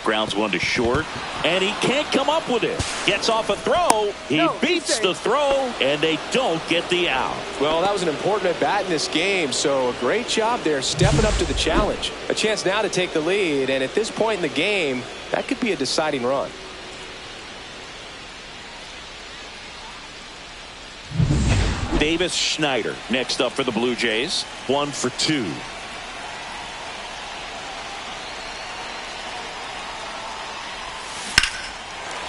Grounds one to short, and he can't come up with it. Gets off a throw. He beats the throw, and they don't get the out. Well, that was an important at-bat in this game, so a great job there stepping up to the challenge. A chance now to take the lead, and at this point in the game, that could be a deciding run. Davis Schneider next up for the Blue Jays. 1 for 2.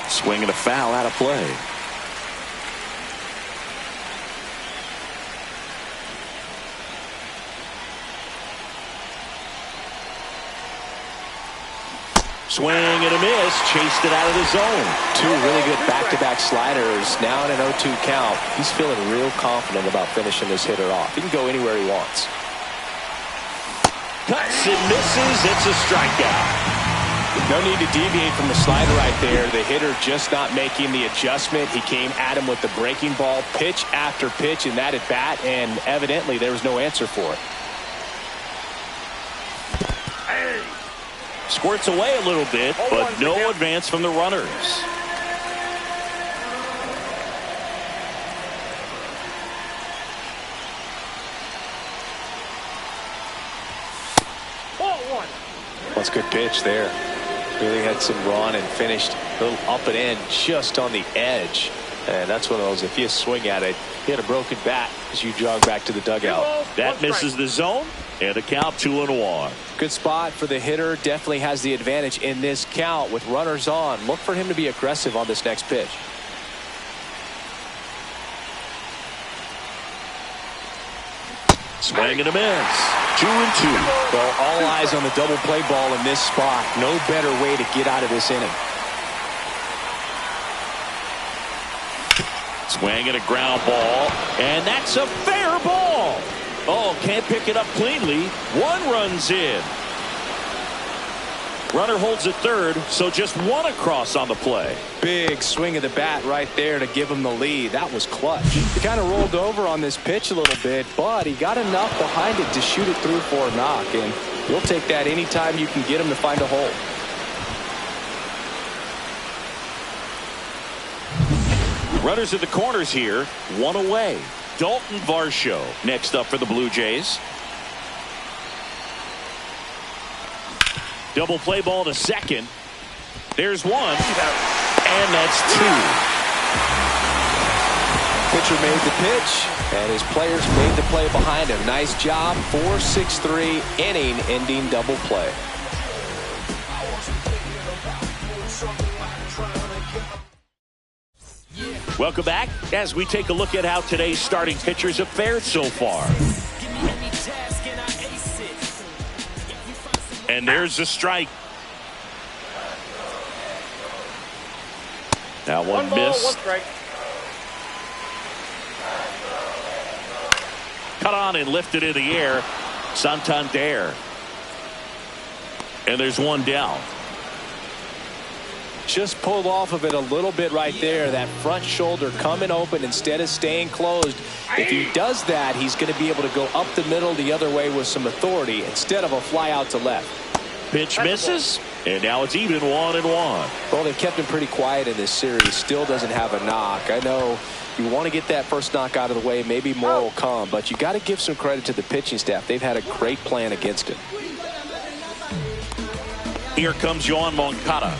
Swing and a foul out of play. Swing and a miss. Chased it out of the zone. Two really good back-to-back sliders. Now in an 0-2 count. He's feeling real confident about finishing this hitter off. He can go anywhere he wants. Cuts and misses. It's a strikeout. No need to deviate from the slider right there. The hitter just not making the adjustment. He came at him with the breaking ball pitch after pitch in that at bat, and evidently there was no answer for it. Squirts away a little bit, but no advance from the runners. That's a good pitch there. Really had some run and finished a little up and in just on the edge. And that's one of those, if you swing at it, you had a broken bat as you jog back to the dugout. That misses the zone, and a count 2-1. Good spot for the hitter. Definitely has the advantage in this count with runners on. Look for him to be aggressive on this next pitch. Swing and a miss. 2-2. Well, all eyes on the double play ball in this spot. No better way to get out of this inning. Swing and a ground ball, and that's a fair ball. Oh, can't pick it up cleanly. One run's in. Runner holds at third, so just one across on the play. Big swing of the bat right there to give him the lead. That was clutch. He kind of rolled over on this pitch a little bit, but he got enough behind it to shoot it through for a knock, and you'll take that anytime you can get him to find a hole. Runners at the corners here, one away. Dalton Varsho next up for the Blue Jays. Double play ball to second. There's one, and that's two. Pitcher made the pitch, and his players made the play behind him. Nice job. 4-6-3 inning-ending double play. Welcome back as we take a look at how today's starting pitchers have fared so far. And there's a strike. Now one miss. One strike. Cut on and lifted in the air. Santander. And there's one down. Just pulled off of it a little bit right there. That front shoulder coming open instead of staying closed. If he does that, he's going to be able to go up the middle the other way with some authority instead of a fly out to left. Pitch misses, and now it's even 1-1. Well, they've kept him pretty quiet in this series. Still doesn't have a knock. I know you want to get that first knock out of the way. Maybe more will come, but you got to give some credit to the pitching staff. They've had a great plan against him. Here comes Yoan Moncada.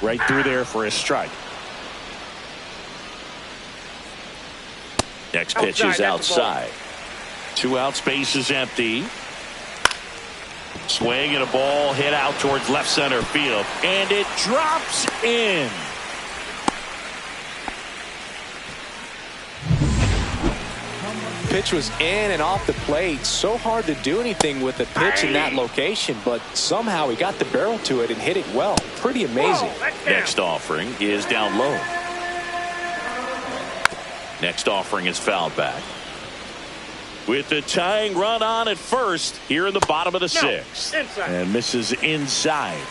Right through there for a strike. Next pitch is outside. 2 out, space is empty. Swing and a ball hit out towards left center field, and it drops in. Pitch was in and off the plate. So hard to do anything with a pitch in that location, but somehow he got the barrel to it and hit it well. Pretty amazing. Next offering is down low. Next offering is fouled back. With the tying run on at first here in the bottom of the sixth. And misses inside.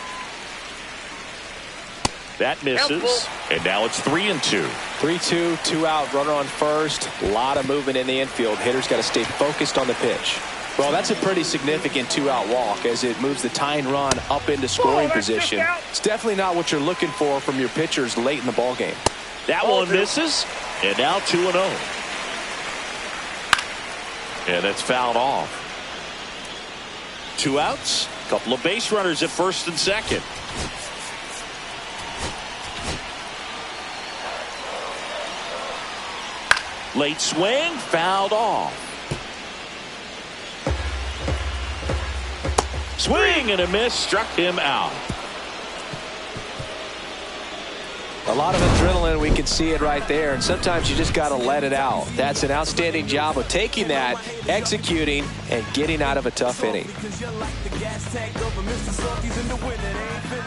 That misses. And now it's 3-2. 3-2, 2 out, runner on first. A lot of movement in the infield. Hitter's got to stay focused on the pitch. Well, that's a pretty significant 2-out walk as it moves the tying run up into scoring position. It's definitely not what you're looking for from your pitchers late in the ball game. That one misses, and now 2-0. And it's fouled off. 2 outs, couple of base runners at first and second. Late swing, fouled off. Swing and a miss, struck him out. A lot of adrenaline, we can see it right there, and sometimes you just got to let it out. That's an outstanding job of taking that, executing, and getting out of a tough inning.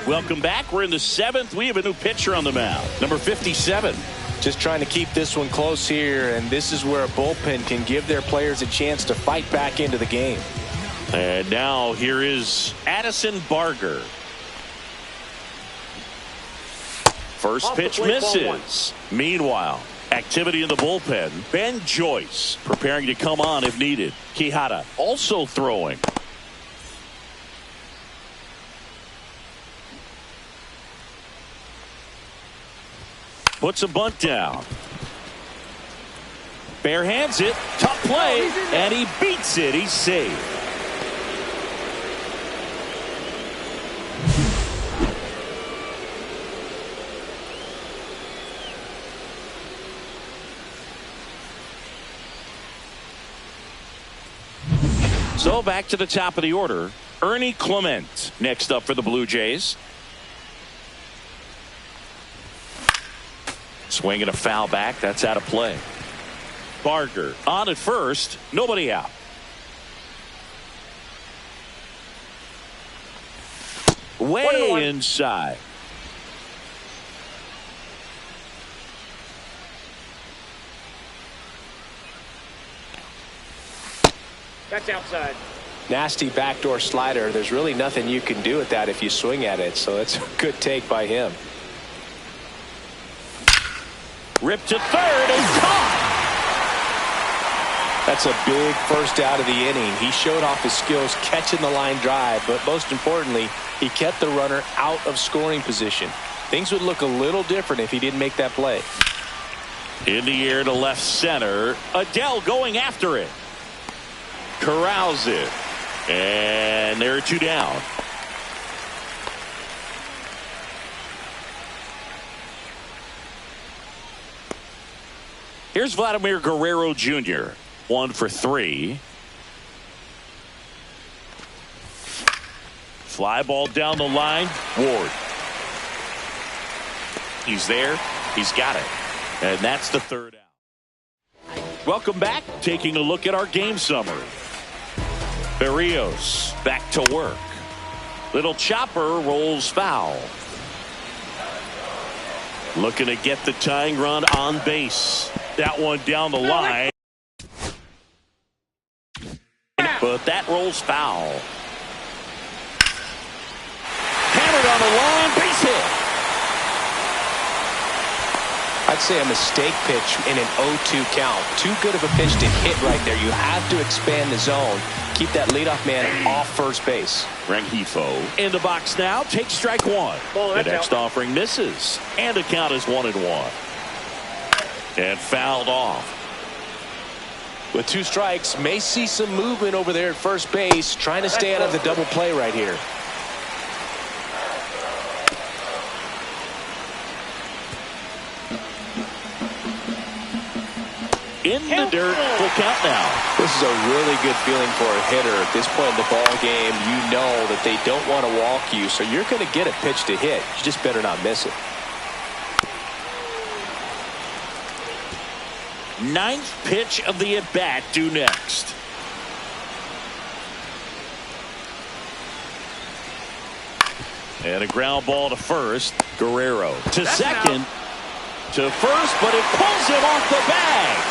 Welcome back. We're in the 7th. We have a new pitcher on the mound, number 57. Just trying to keep this one close here, and this is where a bullpen can give their players a chance to fight back into the game. And now here is Addison Barger. First pitch misses. Meanwhile, activity in the bullpen. Ben Joyce preparing to come on if needed. Quijada also throwing. Puts a bunt down. Bare hands it. Tough play. And he beats it. He's safe. So back to the top of the order. Ernie Clement next up for the Blue Jays. Swing and a foul back. That's out of play. Barger on at first. Nobody out. Way inside. That's outside. Nasty backdoor slider. There's really nothing you can do with that if you swing at it, so it's a good take by him. Ripped to third and caught. That's a big first out of the inning. He showed off his skills catching the line drive, but most importantly, he kept the runner out of scoring position. Things would look a little different if he didn't make that play. In the air to left center. Adele going after it. Corrals it. And there are 2 down. Here's Vladimir Guerrero Jr. 1 for 3. Fly ball down the line. Ward. He's there. He's got it. And that's the 3rd out. Welcome back. Taking a look at our game summary. Berrios back to work. Little chopper rolls foul. Looking to get the tying run on base. That one down the line. But that rolls foul. Hammered on the line. Base hit. I'd say a mistake pitch in an 0-2 count. Too good of a pitch to hit right there. You have to expand the zone. Keep that leadoff man off first base. Rengifo in the box now. Takes strike 1. The next offering misses. And the count is 1-1. And fouled off. With 2 strikes, may see some movement over there at first base. Trying to stay out of the double play right here. In the dirt, full count now. This is a really good feeling for a hitter at this point in the ball game. You know that they don't want to walk you, so you're going to get a pitch to hit. You just better not miss it. 9th pitch of the at-bat due next. And a ground ball to first. Guerrero to second. To first, but it pulls him off the bag.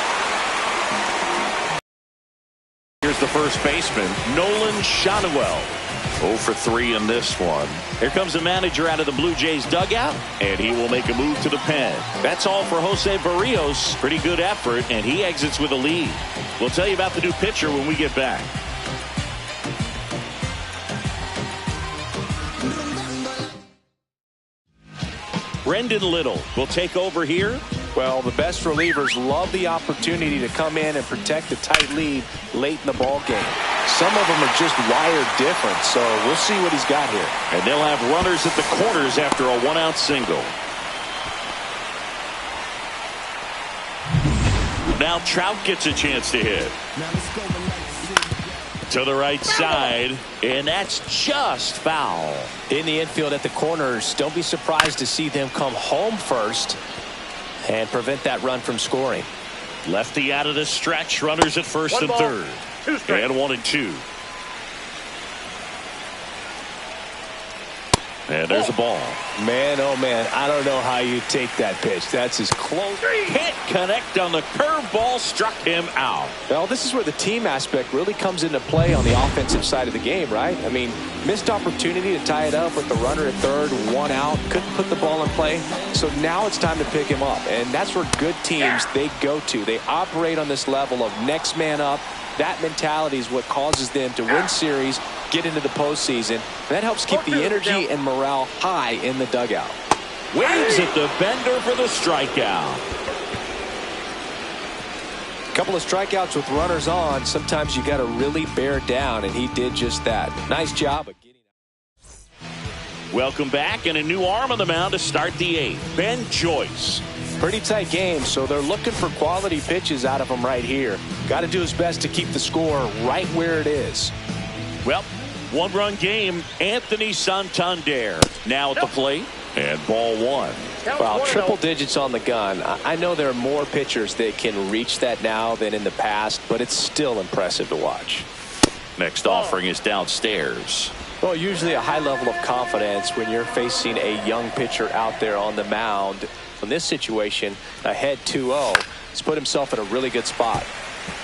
Here's the first baseman, Nolan Schanuel. 0 for 3 in this one. Here comes the manager out of the Blue Jays dugout, and he will make a move to the pen. That's all for Jose Berrios. Pretty good effort, and he exits with a lead. We'll tell you about the new pitcher when we get back. Brendan Little will take over here. Well, the best relievers love the opportunity to come in and protect a tight lead late in the ball game. Some of them are just wired different, so we'll see what he's got here. And they'll have runners at the corners after a one-out single. Now Trout gets a chance to hit. To the right side, and that's just foul. In the infield at the corners, don't be surprised to see them come home first and prevent that run from scoring. Lefty out of the stretch, runners at first and third. And 1-2. And there's a ball. Man, oh man, I don't know how you take that pitch. That's as close. Can't connect on the curveball, struck him out. Well, this is where the team aspect really comes into play on the offensive side of the game, right? I mean, missed opportunity to tie it up with the runner at third, one out, couldn't put the ball in play. So now it's time to pick him up, and that's where good teams, they go to. They operate on this level of next man up. That mentality is what causes them to win series, get into the postseason. That helps keep the energy and morale high in the dugout. Waves at the bender for the strikeout. A couple of strikeouts with runners on. Sometimes you got to really bear down, and he did just that. Nice job of getting out. Welcome back, and a new arm on the mound to start the eighth. Ben Joyce. Pretty tight game, so they're looking for quality pitches out of him right here. Got to do his best to keep the score right where it is. Well, one-run game. Anthony Santander now at the plate, and ball one. Wow, triple digits on the gun. I know there are more pitchers that can reach that now than in the past, but it's still impressive to watch. Next offering is downstairs. Well, usually a high level of confidence when you're facing a young pitcher out there on the mound. In this situation, ahead 2-0, he's put himself in a really good spot.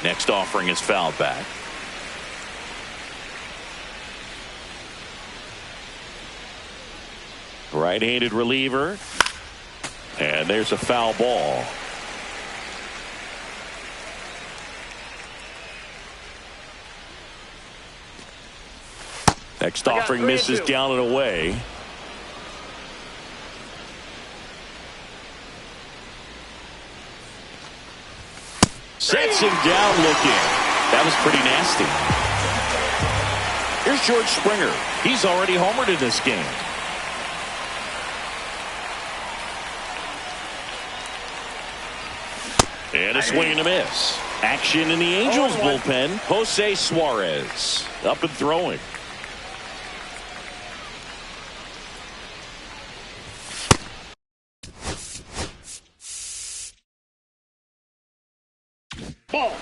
Next offering is fouled back. Right-handed reliever. And there's a foul ball. Next offering misses down and away. Sets him down looking. That was pretty nasty. Here's George Springer. He's already homered in this game. And a swing and a miss. Action in the Angels bullpen. Jose Suarez up and throwing. Ball.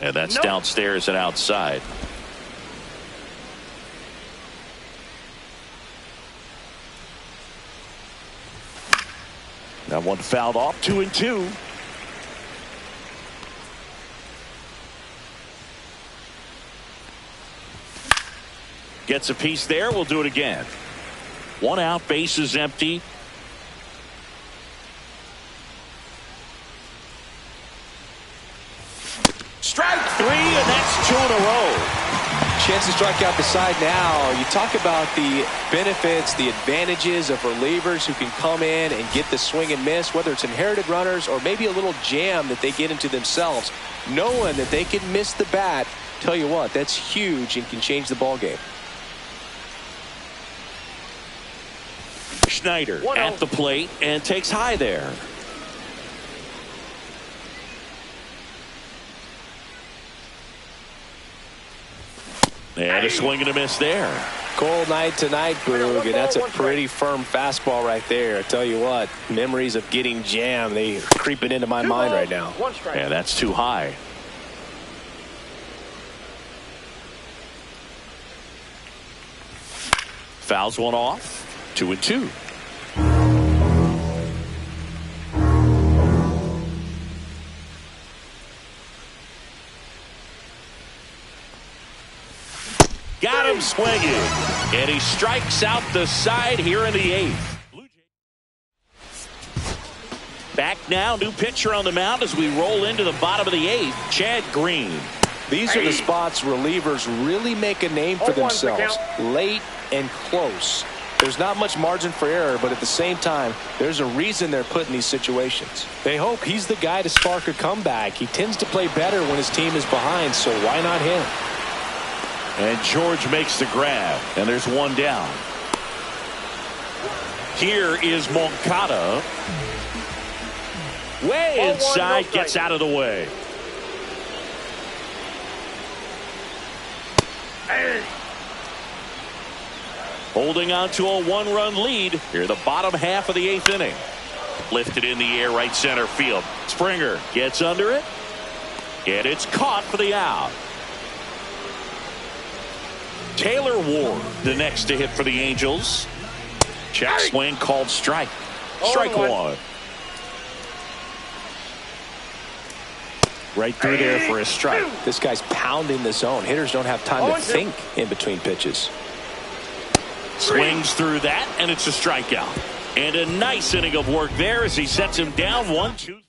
And that's downstairs and outside. That one fouled off. 2-2. Gets a piece there. We'll do it again. One out, base is empty. Strike three, and that's 2 in a row. Chance to strike out the side now. You talk about the benefits, the advantages of relievers who can come in and get the swing and miss, whether it's inherited runners or maybe a little jam that they get into themselves. Knowing that they can miss the bat, tell you what, that's huge and can change the ball game. Schneider at the plate and takes high there. And a swing and a miss there. Cold night tonight, Boog, and that's a pretty firm fastball right there. I tell you what, memories of getting jammed, they are creeping into my mind right now. And that's too high. Fouls one off. 2-2. Got him swinging, and he strikes out the side here in the eighth. Back now, new pitcher on the mound as we roll into the bottom of the 8th, Chad Green. These are the spots relievers really make a name for themselves. Late and close. There's not much margin for error, but at the same time, there's a reason they're put in these situations. They hope he's the guy to spark a comeback. He tends to play better when his team is behind, so why not him? And George makes the grab, and there's one down. Here is Moncada. Way inside, gets out of the way. Holding on to a 1-run lead here in the bottom half of the 8th inning. Lifted in the air, right center field. Springer gets under it, and it's caught for the out. Taylor Ward, the next to hit for the Angels. Check swing called strike. Strike one. Right through there for a strike. This guy's pounding the zone. Hitters don't have time to think in between pitches. Swings through that, and it's a strikeout. And a nice inning of work there as he sets him down 1-2-3.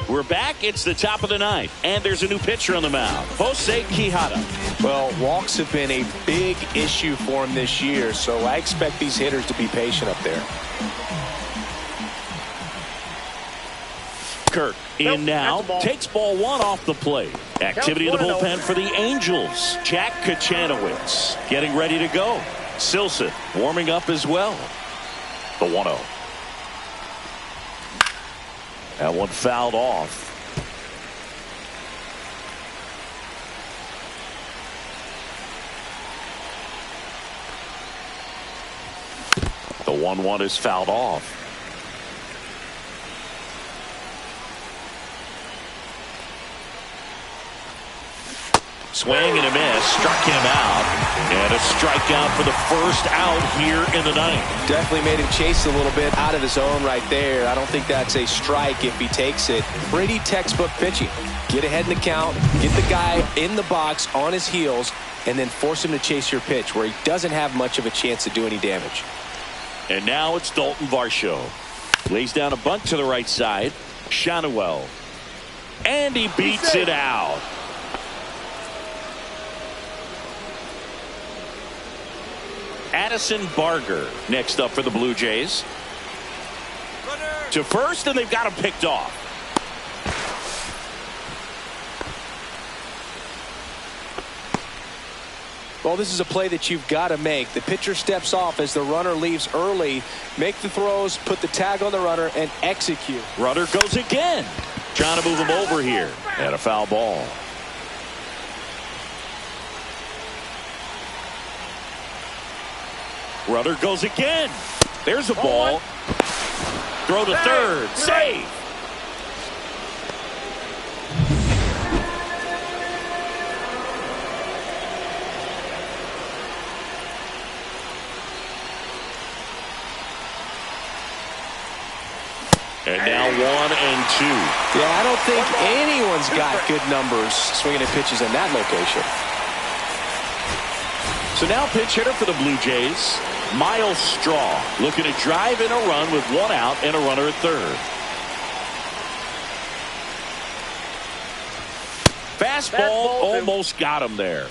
We're back. It's the top of the 9th, and there's a new pitcher on the mound, Jose Quijada. Well, walks have been a big issue for him this year, so I expect these hitters to be patient up there. Kirk in now, takes ball 1 off the plate. Activity in the bullpen for the Angels. Jack Kachanowicz getting ready to go. Silson warming up as well. The 1-0. That one fouled off. The 1-1 is fouled off. Swing and a miss, struck him out, and a strikeout for the first out here in the 9th. Definitely made him chase a little bit out of the zone right there. I don't think that's a strike if he takes it. Pretty textbook pitching. Get ahead in the count, get the guy in the box on his heels, and then force him to chase your pitch where he doesn't have much of a chance to do any damage. And now it's Dalton Varsho. Lays down a bunt to the right side. Shanuel. And he beats it out. Addison Barger next up for the Blue Jays. To first, and they've got him picked off. Well, this is a play that you've got to make. The pitcher steps off as the runner leaves early. Make the throws, put the tag on the runner, and execute. Runner goes again. Trying to move him over here. And a foul ball. Runner goes again. There's a ball. Throw to third. Save. And now 1-2. Yeah, I don't think anyone's got good numbers swinging at pitches in that location. So now pinch hitter for the Blue Jays, Miles Straw, looking to drive in a run with 1 out and a runner at third. Fastball almost got him there.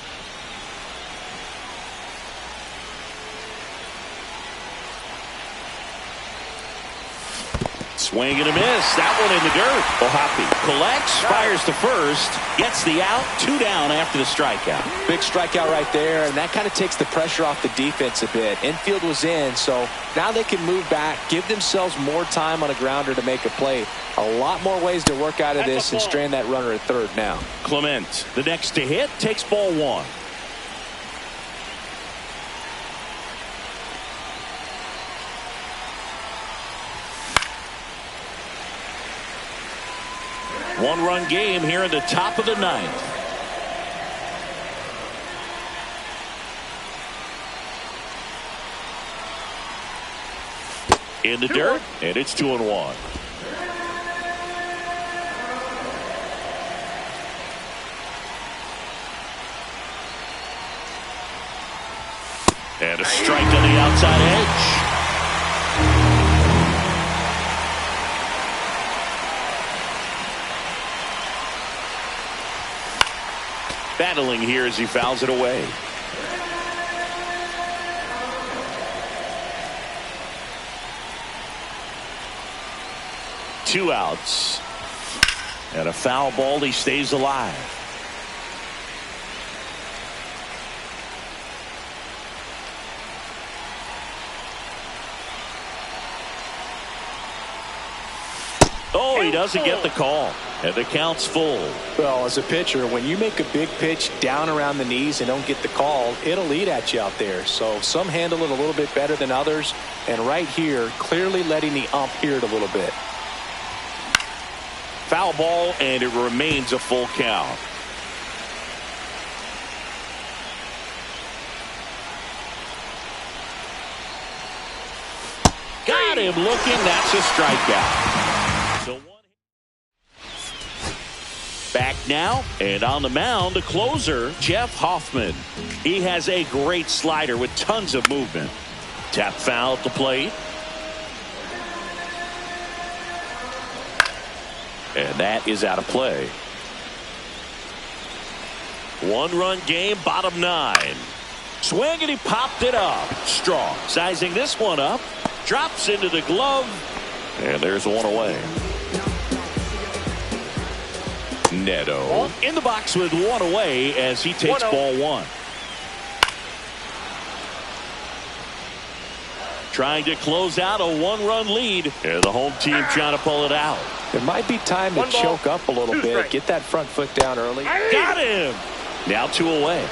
Swing and a miss. That one in the dirt. Ohapi collects, fires to first, gets the out, 2 down after the strikeout. Big strikeout right there, and that kind of takes the pressure off the defense a bit. Infield was in, so now they can move back, give themselves more time on a grounder to make a play. A lot more ways to work out of this and strand that runner at third now. Clement, the next to hit, takes ball 1. One-run game here in the top of the 9th. In the dirt, and it's 2-1. And a strike on the outside edge. battling here as he fouls it away. Two outs. And a foul ball. He stays alive. Oh, he doesn't get the call. And the count's full. Well, as a pitcher, when you make a big pitch down around the knees and don't get the call, it'll eat at you out there. So some handle it a little bit better than others. And right here, clearly letting the ump hear it a little bit. Foul ball, and it remains a full count. Got him looking. That's a strikeout. So back now, and on the mound, the closer, Jeff Hoffman. He has a great slider with tons of movement. Tap foul at the plate. And that is out of play. One-run game, bottom nine. Swing, and he popped it up. Strong. Sizing this one up. Drops into the glove. And there's one away. Neto in the box with one away as he takes ball one. Trying to close out a one-run lead. And the home team trying to pull it out. It might be time to choke up a little bit. Get that front foot down early. Got him. Now two away.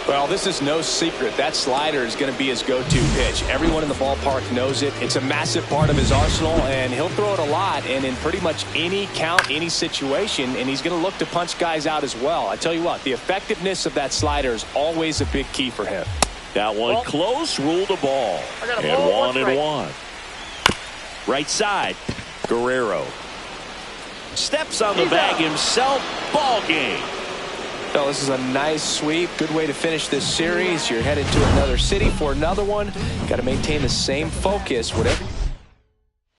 Well, this is no secret. That slider is going to be his go-to pitch. Everyone in the ballpark knows it. It's a massive part of his arsenal, and he'll throw it a lot and in pretty much any count, any situation, and he's going to look to punch guys out as well. I tell you what, the effectiveness of that slider is always a big key for him. That one close, ruled the ball. And one. Right side, Guerrero. Steps on the bag himself. Ball game. Well, this is a nice sweep. Good way to finish this series. You're headed to another city for another one. Got to maintain the same focus. Whatever.